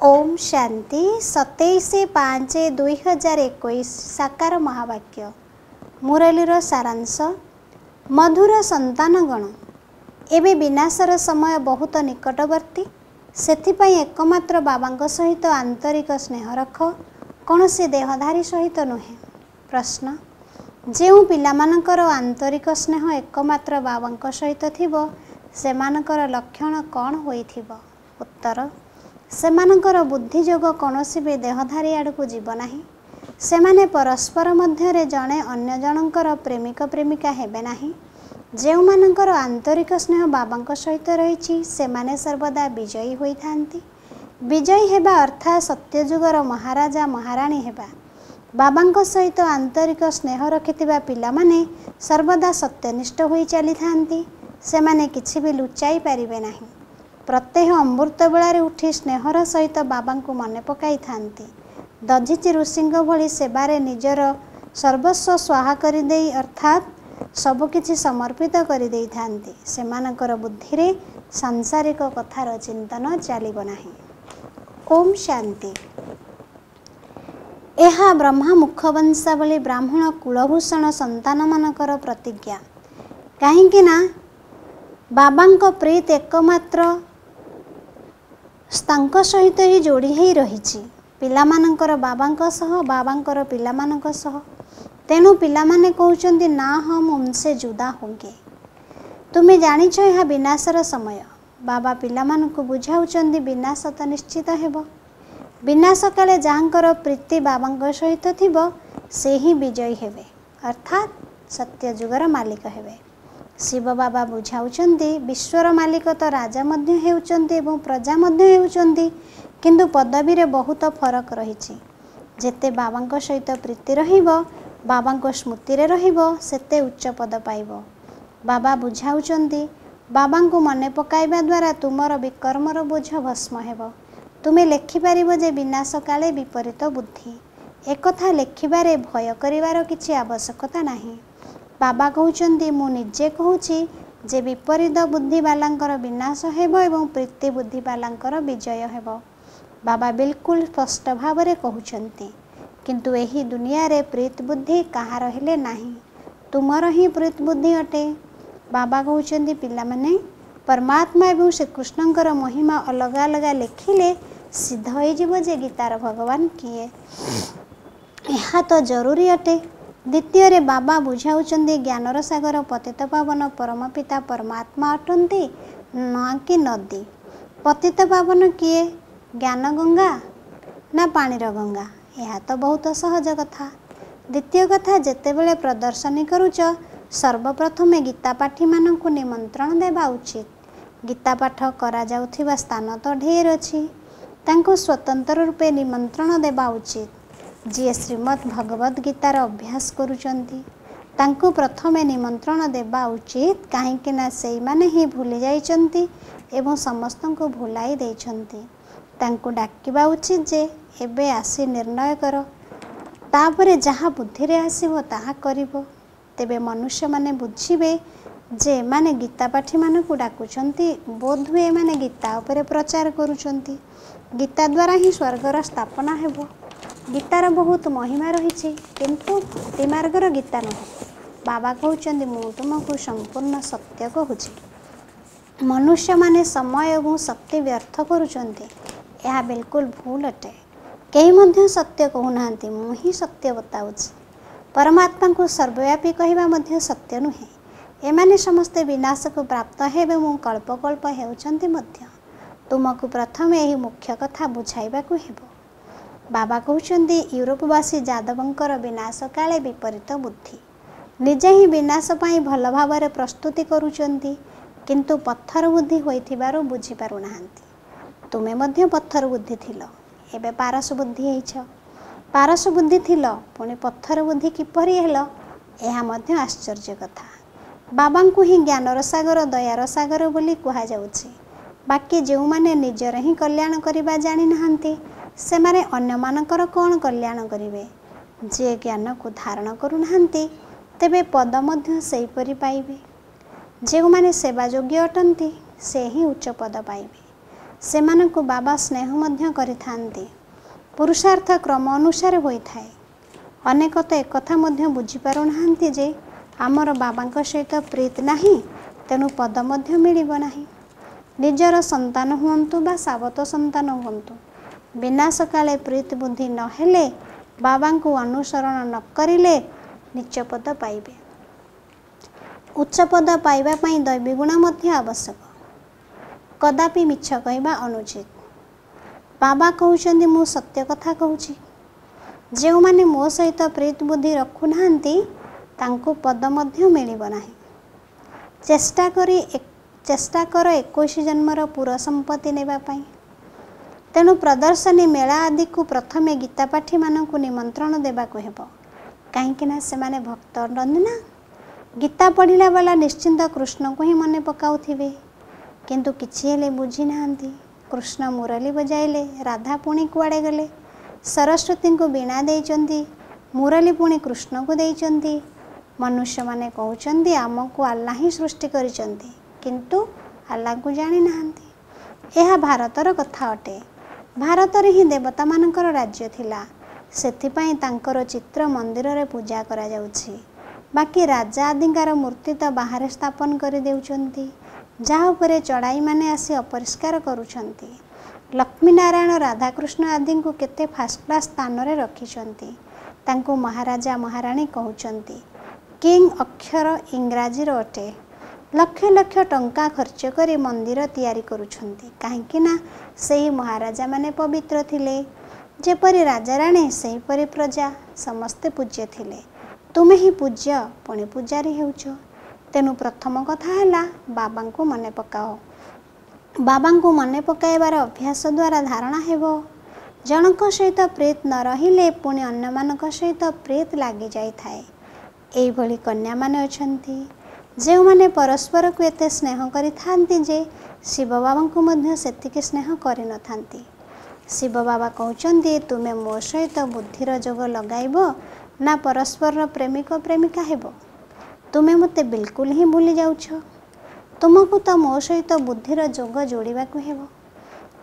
ओम शांति 27/5/2021 साकार महावाक्य मुरलीर सारांश। मधुर संतानगण, एबे विनाशर समय बहुत निकटवर्ती। सेथिपाई एकमात्र बाबांक सहित आंतरिक स्नेह रख, कौनसी देहधारी सहित नुहे। प्रश्न, जेउ पिलामानकर आंतरिक स्नेह एकमात्र बाबांक सहित थिबो, सेमानकर लक्षण कौन होइथिबो? उत्तर, सेमानकर बुद्धि जोग कौनसी भी देहधारी आड़कू जीव नाही। सेमाने परस्पर मध्यरे जणे अन्य जनकर प्रेमिक प्रेमिका हेबे नाही। जेउमानकर आंतरिक स्नेह बाबांक सहित रहिछि, सेमाने सर्वदा विजयी होइथांती। विजयी हेबा अर्थात सत्यजुगर महाराजा महाराणी हेबा। बाबांक सहित आंतरिक स्नेह रखिथिबा पिलामाने सर्वदा सत्यनिष्ठ होई चलिथांती। सेमाने किछि भी लुचाई पारिबे नाही। प्रत्येह अमृत बेलारे उठी स्नेहर सहित बाबांकु मने पकाई थांती। दधीचि ऋषिंग भली सेबारे निजर सर्वस्व स्वाहा करि देई अर्थात सबकिछि समर्पित करि देई थांती। सेमानकर बुद्धिरे सांसारिक कथार चिंतन चलिबो नाही। ओम शांति। एहा ब्रह्मा मुखवंशावली ब्राह्मण कुलभूषण संतान मानकर प्रतिज्ञा। काहेकि ना बाबांक प्रीत एकमात्र तांक सहित ही जोड़ी ही रहिछि। पिलामानकर बाबांक सह, बाबांकर पिलामानक सह। तेणु पिलामाने कहउचंदी ना हम उनसे जुदा होंगे। तुमे जानिछ यह विनाशर समय। बाबा पिलामानकु बुझाउचंदी विनाश तो निश्चित हेबो। विनाश काले जाहांकर प्रीति बाबांक सहित थिबो, से ही विजयी हेबे अर्थात सत्य जुगर मालिक हेबे। शिव बाबा बुझाउचंदी विश्वर मालिक तो राजा मध्य हेउचंदी एवं प्रजा मध्य हेउचंदी, किंतु पदवी रे बहुत फरक रहिछि। जेते बाबांक सहित प्रीति रहिबो, बाबांक स्मृति रे रहिबो, सेते उच्च पद पाइबो। बाबा बुझाउचंदी बाबांकु मने पकाइबा द्वारा तुमर विकर्मर बोझ भस्म हेबो। तुमे लेखि पारिबो जे विनाश काले विपरीत बुद्धि। एकथा लेखिबारे भय करिवार किछि आवश्यकता नाही। बाबा कहउचंदी मु निजे कहूछि जे विपरीत बुद्धि बालांकर विनाश हेबो एवं प्रीति बुद्धि बालांकर विजय हेबो। बाबा बिल्कुल स्पष्ट भावरे कहउचंती, किंतु एही दुनिया रे प्रीत बुद्धि कहार हेले नाही। तुमर ही प्रीत बुद्धि अटे। बाबा कहउचंदी पिलामाने परमात्मा एवं श्रीकृष्णंकर महिमा अलग अलग लेखिले सिद्ध होई जिवो जे गीतार भगवान किए। यह तो जरूरी अटे। द्वितीय रे बाबा बुझाउचंदी ज्ञानर सागर पतित पावन परम पिता परमात्मा अटंती, न कि नदी। पतित पावन किए? ज्ञान गंगा ना पानीर गंगा? यह तो बहुत सहज कथा। द्वितीय कथा, जेतेबेले प्रदर्शनी करूच सर्वप्रथमे गीता पाठी मानकु निमंत्रण देबा उचित। गीता पाठ करा जाउथिबा स्थान तो ढेर अछि, तांको स्वतंत्र रूपे निमंत्रण देबा उचित। जी श्रीमद् भगवद गीतार अभ्यास करुचंती, तांको प्रथमे निमंत्रण देबा उचित। काहेकि ना सेई माने ही भूली जाइचंती एवं समस्तंको भुलाई देइचंती। तांको डाकिबा उचित जे एबे आसी निर्णय कर, तापरे जहा बुद्धि रे आसीबो ताहा करिबो। तेबे मनुष्य माने बुझिबे जे माने गीता पाठी मानकु डाकुचंती, बोधहुए माने गीता उपरे प्रचार करुचंती। गीता द्वारा ही स्वर्गर स्थापना हेबो। गीतार बहुत महिमा रही, किंतु भक्ति मार्गर गीता नुहे। बाबा कहउचंदी मु तुमको संपूर्ण सत्य कहूछि। मनुष्य माने समय और शक्ति व्यर्थ करुचंती, यह बिल्कुल भूल अटे। केही मध्य सत्य कहूनांती, मु ही सत्य बताउछि। परमात्मा को सर्वव्यापी कहिबा मध्य सत्य नुहे। एमाने समस्ते विनाश को प्राप्त हेबे, मु कल्प कल्प हेउचंती मध्य। तुमको प्रथमे एही मुख्य कथा बुझाइबा को हेबो। बाबा कहउचंदी यूरोपवासी जादवंकर विनाश काले विपरीत बुद्धि। निजे ही विनाश पाई भल भावरे प्रस्तुति करुचंती, किंतु पत्थर बुद्धि होइथिबारु बुझी पारु नाहांती। तुमे मध्य पत्थर बुद्धि थिलो, एबे पारस बुद्धि हेइछ। पारस बुद्धि थिलो, पुणी पत्थर बुद्धि किपरि हेलो? एहा मध्य आश्चर्य कथा। बाबांकु ही ज्ञानर सागर दयार सागर बोली कुहा जाउछि। बाकी जेउ माने निजर ही कल्याण करिबा जानि नाहांती, सेमाने अन्य मानकर कौन कल्याण करिवे? जे ज्ञान को धारण करू नाहांती, तेबे पद मध्य सेहीपरि पाइबे। जेउ माने सेवा योग्य अटंती, से ही उच्च पद पाइबे। सेमानंकु बाबा स्नेह मध्य करिथांती। पुरुषार्थ क्रम अनुसार होइथाए। अनेक तो एक कथा मध्य बुझी पारु नाहांती जे आमर बाबांक सहित प्रीत नाही, तेणु पद मध्य मिलिब नाही। निजर संतान हुअंतु बा सावत संतान हुअंतु, विनाश काले प्रीत बुद्धि न हेले, बाबांकु अनुसरण न करिले नीच पद पाइबे। उच्च पद पाइबा पई दैवी गुण मध्य आवश्यक। कदापि मिछ कहवा अनुचित। बाबा कहउछन्ति मु सत्य कथा कहूछि। जो माने मो सहित प्रीत बुद्धि रखु नाहांती तांको पद मध्य मिलिब नाही। चेष्टा कर 21 जन्मर पूरा संपत्ति नेबा पई। तेणु प्रदर्शनी मेला आदि को प्रथमे गीता पाठी मानकु निमंत्रण देबाकु हेबो, काहेकि ना सेमाने भक्त अटंती ना। गीता पढ़िला वाला निश्चिंत कृष्ण को ही मने पकाउथिबे, किंतु किछि हेले बुझी नाहांती। कृष्ण मुरली बजाइले, राधा पुणी कुआड़े गले। सरस्वती को वीणा देइचंती, मुरली पुणी कृष्ण को देइचंती। मनुष्य माने कहउचंती आमको अल्लाह ही सृष्टि करिचंती, किंतु अल्लाह को जानि नाहांती। एहा भारतर कथा अटे। भारत रे ही देवता मानकर राज्य थिला, सेथिपाई तांकर चित्र मंदिर रे पूजा करा जाउछि। बाकी राजा आदिकार मूर्ति तो बाहर स्थापन करि देउचंती, जहा उपरे चढ़ाई माने आसी अपरिष्कार करुछंती। लक्ष्मी नारायण राधाकृष्ण आदि को केते फास्ट क्लास स्थान रे रखिछंती। तांको महाराजा महाराणी कहउचंती। किंग अक्षर इंग्राजी रो अटे। लक्ष लक्ष टंका खर्च करी मंदिर तैयारी करुछंती, काहेकि ना सेही महाराजा माने पवित्र थिले। जेपरि राजा राणी सेहीपरि प्रजा समस्ते पूज्य थिले। तुमे ही पूज्य पुणी पूजारी हेउछ। तेणु प्रथम कथा हैला बाबांको मने पकाओ। बाबांको मने पकाइबार अभ्यास द्वारा धारणा हेबो। जनक सहित प्रीत न रहिले पुणी अन्य मानक सहित प्रीत लागी जाई थाए। एई भली कन्या माने अछंती, जेउ माने परस्पर को एते स्नेह करि थांती जे शिव बाबा को मध्य सेतिके स्नेह करि न थांती। शिव बाबा कहउचंती तुमे मो सहित बुद्धिर जोग लगाइबो ना परस्पर प्रेमिक प्रेमिका हेबो। तुमे मते बिल्कुल ही भूली जाउछ। तुमको तो मो सहित बुद्धिर जोग जोड़िबाकु हेबो।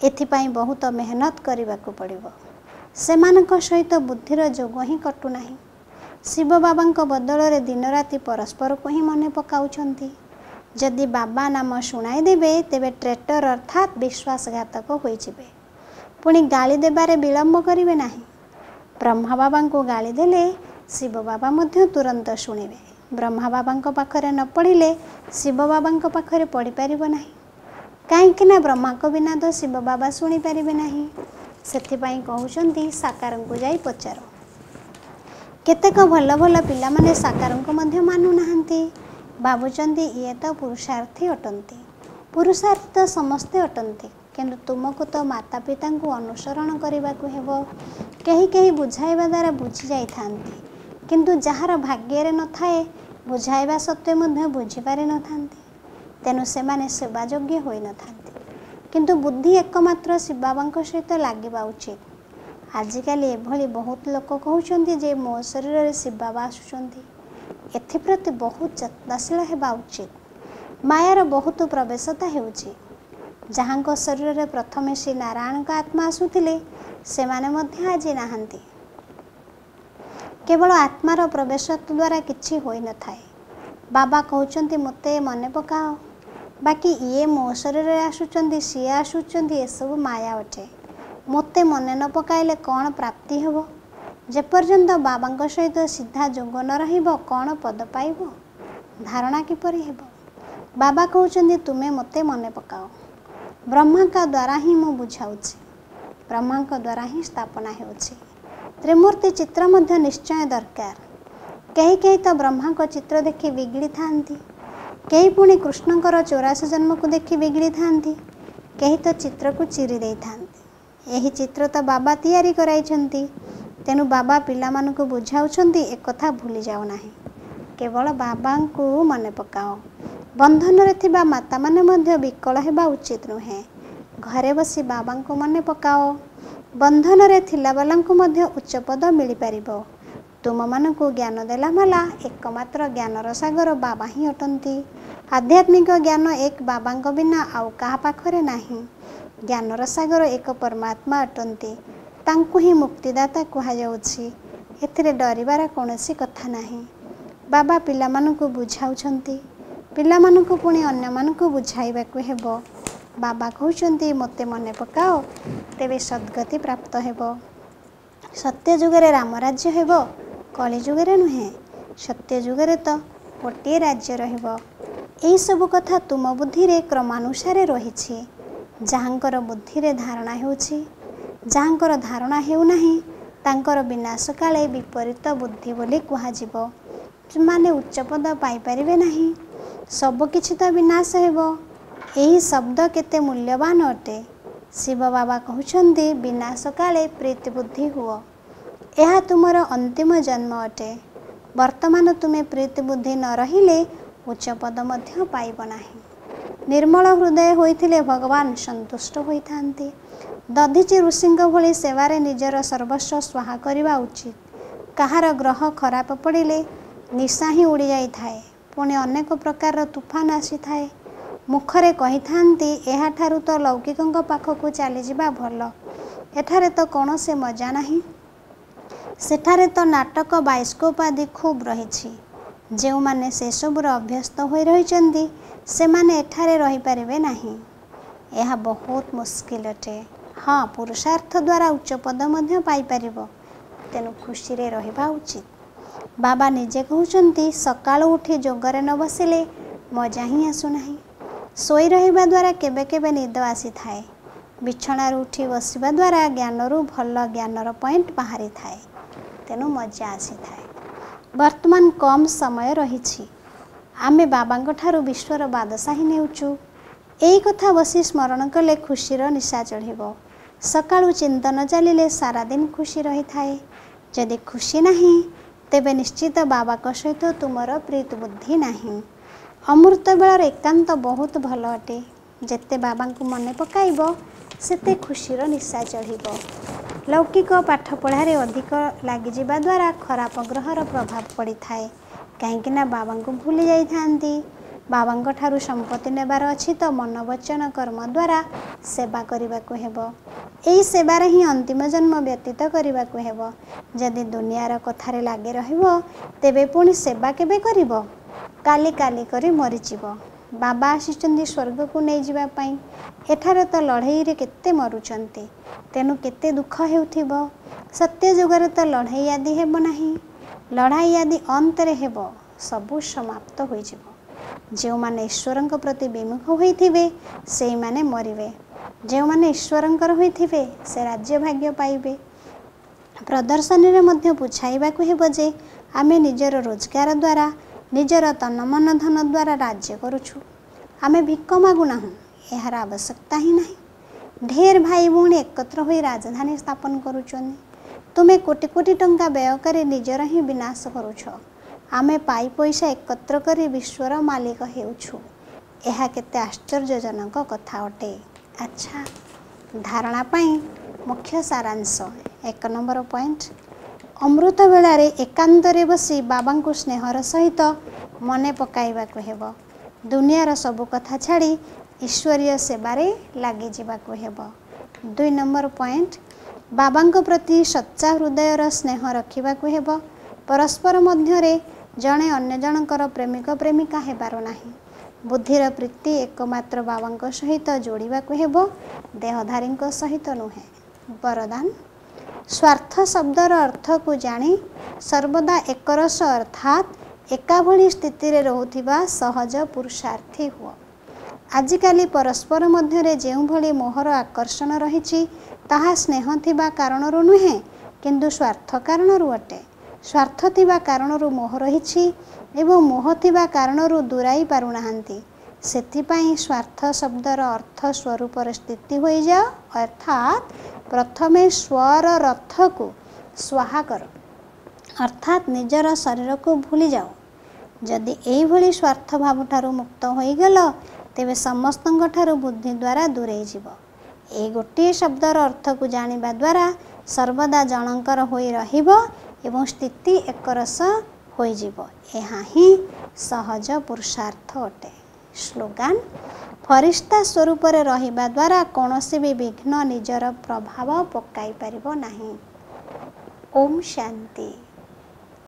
एथिपाई बहुत मेहनत करिबाकु पड़िबो। सेमानक सहित बुद्धिर जोग ही कटु नाही। शिव बाबांक बदल रे दिन राति परस्पर को ही मने पकाउछंती। जदि बाबा नाम शुणाई देबे तेबे ट्रेटर अर्थात विश्वासघातक होई जिबे। पुणी गाली देबारे विलंब करिवे नाही। ब्रह्मा बाबा को गाली देले शिव बाबा मध्य तुरंत शुणिबे। ब्रह्मा बाबा पाखरे न पढ़िले शिव बाबा पाखरे पढ़ी पारिबो नाही। काहेकि ना ब्रह्मा को बिना तो शिव बाबा शुणी पारिबे नाही। सेथिपाई कहउचंती साकार को जाई पचारो। केतेक भल भल पिला माने साकार को मध्य मानु नाहांती। भाबुचंती ये तो पुरुषार्थी अटंती। पुरुषार्थी तो समस्ते अटंती, किंतु तुमको तो माता पिता को अनुसरण करबाकू हेबो। केही केही बुझाइबा द्वारा बुझी जाई थांती, किंतु जहार भाग्य न थाए बुझाइबा सत्वे मध्य बुझी पारि न थांती। तेनु सेमाने सेवा योग्य होई न थांती। किंतु बुद्धि एकमात्र शिव बाबांक सहित लागिबा उचित। आजिकाली एभली बहुत लोक कहउचंती जे मो शरीर रे शिव बाबा आसुचंती। एथिप्रति बहुत यत्नशील हेबा उचित। मायार बहुत प्रवेशता हेउची। जहांक शरीर रे प्रथमे श्री नारायण का आत्मा आसुथिले सेमाने मध्य आज नाहांती। केवल आत्मार प्रवेश द्वारा किछि होई न थाए। बाबा कहउचंती मते मने पकाओ। बाकी ये मो शरीर रे आसुचंती सिए आसुचंती ए सब माया अटे। मते मने न पकाइले कौन प्राप्ति हेबो। जेपर्यंत बाबांक सहित सीधा जोग न रहिबो कौन पद पाइबो, धारणा किपरि हेबो। बाबा कहउचंती तुमे मते मने पकाओ। ब्रह्मा का द्वारा ही मु बुझाउछि। ब्रह्मा का द्वारा ही स्थापना हेउछि। त्रिमूर्ति चित्र मध्य निश्चय दरकार। कहीं कहीं तो ब्रह्मा को चित्र देखि बिगड़ी थांती, कहीं पुणी कृष्णकर 84 जन्म को देखि बिगड़ी थांती, कहीं तो चित्र को चिरी दे थांती। यही चित्र तो बाबा तैयारी कराइछंती। तेणु बाबा पिला मानकु बुझाउछंती एक कथा भूली जाओ नाही। केवल बाबा को मने पकाओ। बंधन रे थिबा माता माने मध्य विकल हेबा उचित नुहे। घरे बसी बाबा को मने पकाओ। बंधन रे थिला बालांकु मध्य उच्च पद मिली पारिबो। तुम मानकु ज्ञान देला माला एकमात्र ज्ञानर सागर बाबा ही अटंती। आध्यात्मिक ज्ञान एक बाबांक बिना आउ कहा पाखरे नाही। ज्ञानर सागर एक परमात्मा अटंती तांकु ही मुक्तिदाता कुहाଯାଉଛି। एथिरे डरिबार कौनसी कथा नाही। बाबा पिलामानंकु बुझाउछंती, पिलामानंकु पुणी अन्यमानंकु बुझाइबाकु हेबो। बाबा कहउछंती मते मने पकाओ तेबे सद्गति प्राप्त हेबो। सत्य जुगरे राम राज्य हेबो, कलि जुगरे नुहे। सत्य जुगरे तो गोटे राज्य रहिबो। एई सब कथा तुम बुद्धि रे क्रमानुसारे रहिछि। जाहांकर बुद्धि रे धारणा हेउछि, जाहांकर धारणा हेउ नाही तांकर विनाश काले विपरीत बुद्धि बोली कुहाजिबो। माने उच्च पद पाई परिबे नाही, सब किछि तो विनाश हेबो। एही शब्द केते मूल्यवान अटे। शिव बाबा कहउछंती विनाश काले प्रीति बुद्धि हुओ। एहा तुमर अंतिम जन्म अटे। वर्तमान तुमे प्रीति बुद्धि न रहिले उच्च पद मध्य पाइब नाही। निर्मल हृदय होइथिले भगवान संतुष्ट होइथांती। दधिची ऋषिंक भली सेवारे निजर सर्वस्व स्वाहा करिबा उचित। काहार ग्रह खराब पड़िले निशा ही उड़ी जाई थाए, पुणी अनेक प्रकार तुफान आसी थाए। मुखरे कही थांती एहाठारु तो लौकिकंक पाखकु चली जिबा भल, एठारे तो कौनसी मजा नाही। सेठारे तो नाटक बाइस्कोप आदि खूब रहिछि। जेउ माने से सबुर अभ्यस्त होई रहिचंदी सेमाने एठारे रही परिबे नाही। एहा बहुत मुश्किल अटे। हाँ, पुरुषार्थ द्वारा उच्च पद मध्य पाई परिबो, तेनु खुशी रे रहिबा उचित। बाबा निजे कहउचंती सकाळु उठी जोगरे न बसिले मजा ही आसु नाही। सोई रहिबा द्वारा केबे केबे निद आसी थाए। बिछणारू उठी बसिबा द्वारा ज्ञानरू भल ज्ञानर पॉइंट बाहरी थाए, तेनु मजा आसी थाए। वर्तमान कम समय रहिछि। आमे बाबांक ठारू विश्वर बादशाही नेउचु। एई कथा बसी स्मरण कले खुशीर निशा चढ़िबो। सकाळु चिंतन चलिले सारा दिन खुशी रही थाए। जदि खुशी नाही तेबे निश्चित बाबाक सहित तुमर प्रीति बुद्धि नाही। अमृत बेलार एकांत बहुत भल अटे। जेते बाबांकु मने पकाइबो सेते खुशीर निशा चढ़िबो। लौकिक पाठ पढ़ारे अधिक लागि जिबा द्वारा खराब ग्रहर प्रभाव पड़ी थाए। कहीं बाबांकु भूली जाई थांती। बाबांक ठारू संपत्ति नेबार अछि तो मन वचन कर्म द्वारा सेवा करिबाकु हेबो। एई सेवार ही अंतिम जन्म व्यतीत करिबाकु हेबो। जदि दुनियार कथारे लागि रहिबो तेबे पुणी सेवा केबे करिबो? काली काली करी मरिजिबो। बाबा आसिचंदी स्वर्ग को नहीं जिबा पई। एठारे तो लड़ाई रे केते मरुचंती, तेनु केते दुख हेउथिबो। सत्य जुगरे तो लड़ाई आदि हेबो नाही। लड़ाई आदि अंतरे हेबो, सबु समाप्त होई जिवो। जो माने ईश्वरंक प्रति विमुख होइथिबे सेई माने मरिबे। जो माने ईश्वरंकर होइथिबे से राज्य भाग्य पाइबे। प्रदर्शनी रे मध्य बुझाइबाकु हेबो जे आमे निजर रोजगार द्वारा निजर तन मन धन द्वारा राज्य करुछु। आमे भिक्क मागु नाहु, एहार आवश्यकता ही नाही। ढेर भाई भौणी एकत्र होई राजधानी स्थापन करुचंदी। तुमे कोटि कोटि टंका व्यय करी निजर ही विनाश करुछ। आमे पाई पैसा एकत्र करी विश्वर मालिक हेउछु। एहा केते आश्चर्यजनक कथा अटे। अच्छा, धारणा पाई मुख्य सारांश। 1 नंबर पॉइंट, अमृत बेलारे एकांतरे बसी बाबांकु स्नेहर सहित मने पकाइबाकु हेबो। दुनियार सबु कथा छाड़ी ईश्वरीय सेवारे लागि जिबाकु हेबो। 2 नंबर पॉइंट, बाबांक प्रति सच्चा हृदयर स्नेह रखिबाकु हेबो। परस्पर मध्यरे जणे अन्य जनकर प्रेमिक प्रेमिका हेबारो नाही। बुद्धिर प्रीति एकमात्र बाबांक सहित जोड़िबाकु हेबो, देहधारींक सहित नुहे। वरदान, स्वार्थ शब्दर अर्थ को जानी सर्वदा एकरस अर्थात एका भली स्थिति रे रहुथिबा सहज पुरुषार्थी हुओ। आजिकाली परस्पर मध्यरे जेउ भली मोहर आकर्षण रहिछि ताहा स्नेह थिबा कारणरू नुहे, किंतु स्वार्थ कारणरू अटे। स्वार्थ थिबा कारणरू मोह रहिछि एवं मोह थिबा कारणरू दूराई पारुनाहांती। सेथिपाई स्वार्थ शब्दर अर्थ स्वरूपर स्थिति होई जाओ, अर्थात प्रथमे स्वर रथ को स्वाहा कर, अर्थात निजर शरीर को भूली जाओ। जदि एई भली स्वार्थ भाव ठारू मुक्त होई गल तेबे समस्तंक ठारू बुद्धि द्वारा दूरेई जीव। ए गोटे शब्दर अर्थ को जानिबा द्वारा सर्वदा जनकर होई रहिबो एवं स्थिति एकरस होई जीव। एहा ही सहज पुरुषार्थ अटे। स्लोगान, फरिश्ता स्वरूप रहिबा द्वारा कौनसी भी विघ्न निजर प्रभाव पकाई परिबो नाही। ओम शांति।